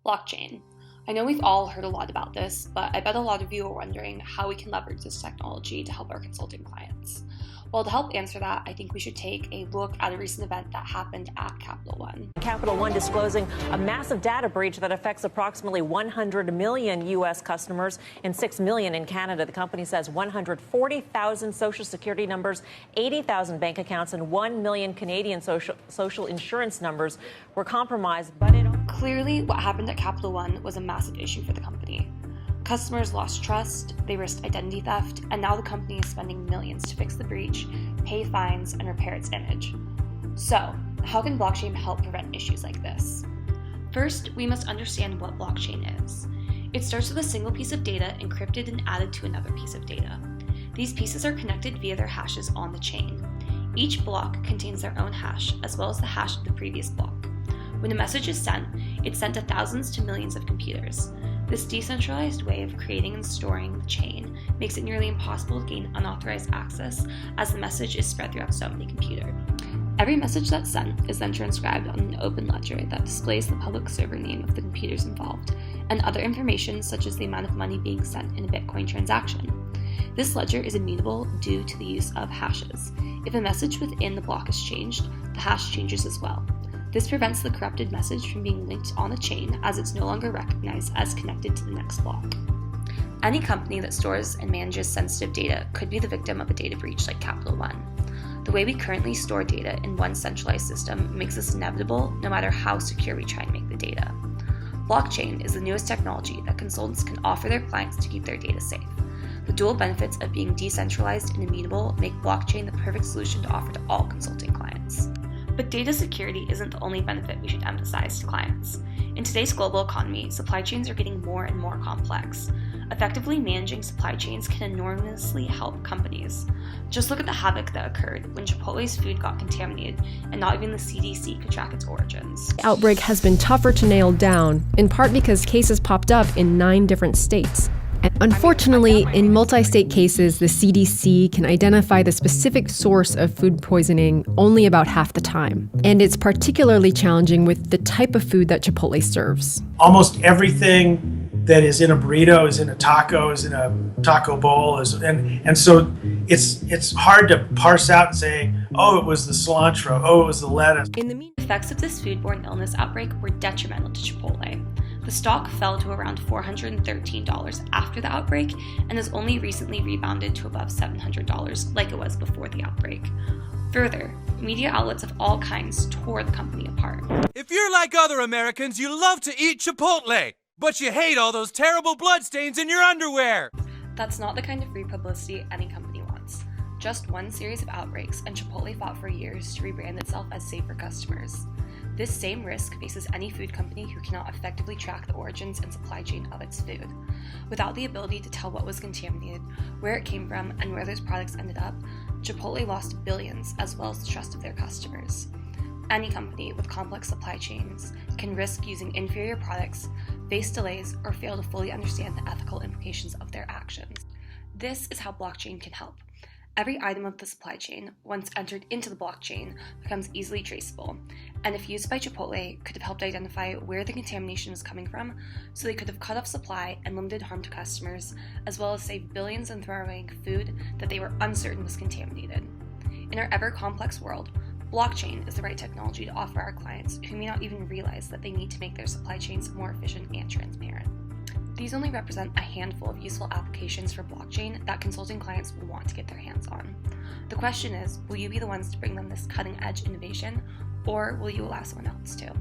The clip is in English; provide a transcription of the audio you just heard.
Blockchain. I know we've all heard a lot about this, but I bet a lot of you are wondering how we can leverage this technology to help our consulting clients. Well, to help answer that, I think we should take a look at a recent event that happened at Capital One. Capital One disclosing a massive data breach that affects approximately 100 million U.S. customers and 6 million in Canada. The company says 140,000 social security numbers, 80,000 bank accounts, and 1 million Canadian social insurance numbers were compromised. But clearly, what happened at Capital One was a massive issue for the company. Customers lost trust, they risked identity theft, and now the company is spending millions to fix the breach, pay fines, and repair its image. So, how can blockchain help prevent issues like this? First, we must understand what blockchain is. It starts with a single piece of data encrypted and added to another piece of data. These pieces are connected via their hashes on the chain. Each block contains their own hash, as well as the hash of the previous block. When a message is sent, it's sent to thousands to millions of computers. This decentralized way of creating and storing the chain makes it nearly impossible to gain unauthorized access, as the message is spread throughout so many computers. Every message that's sent is then transcribed on an open ledger that displays the public server name of the computers involved, and other information such as the amount of money being sent in a Bitcoin transaction. This ledger is immutable due to the use of hashes. If a message within the block is changed, the hash changes as well. This prevents the corrupted message from being linked on the chain, as it's no longer recognized as connected to the next block. Any company that stores and manages sensitive data could be the victim of a data breach like Capital One. The way we currently store data in one centralized system makes this inevitable, no matter how secure we try and make the data. Blockchain is the newest technology that consultants can offer their clients to keep their data safe. The dual benefits of being decentralized and immutable make blockchain the perfect solution to offer to all consulting clients. But data security isn't the only benefit we should emphasize to clients. In today's global economy, supply chains are getting more and more complex. Effectively managing supply chains can enormously help companies. Just look at the havoc that occurred when Chipotle's food got contaminated and not even the CDC could track its origins. The outbreak has been tougher to nail down, in part because cases popped up in 9 different states. Unfortunately, in multi-state cases, the CDC can identify the specific source of food poisoning only about half the time. And it's particularly challenging with the type of food that Chipotle serves. Almost everything that is in a burrito is in a taco, is in a taco bowl, and so it's hard to parse out and say, oh, it was the cilantro, oh, it was the lettuce. The effects of this foodborne illness outbreak were detrimental to Chipotle. The stock fell to around $413 after the outbreak and has only recently rebounded to above $700 like it was before the outbreak. Further, media outlets of all kinds tore the company apart. If you're like other Americans, you love to eat Chipotle, but you hate all those terrible bloodstains in your underwear. That's not the kind of free publicity any company wants. Just one series of outbreaks, and Chipotle fought for years to rebrand itself as safe for customers. This same risk faces any food company who cannot effectively track the origins and supply chain of its food. Without the ability to tell what was contaminated, where it came from, and where those products ended up, Chipotle lost billions as well as the trust of their customers. Any company with complex supply chains can risk using inferior products, face delays, or fail to fully understand the ethical implications of their actions. This is how blockchain can help. Every item of the supply chain, once entered into the blockchain, becomes easily traceable, and if used by Chipotle, could have helped identify where the contamination was coming from, so they could have cut off supply and limited harm to customers, as well as save billions in throwing food that they were uncertain was contaminated. In our ever-complex world, blockchain is the right technology to offer our clients who may not even realize that they need to make their supply chains more efficient and transparent. These only represent a handful of useful applications for blockchain that consulting clients will want to get their hands on. The question is, will you be the ones to bring them this cutting-edge innovation, or will you allow someone else to?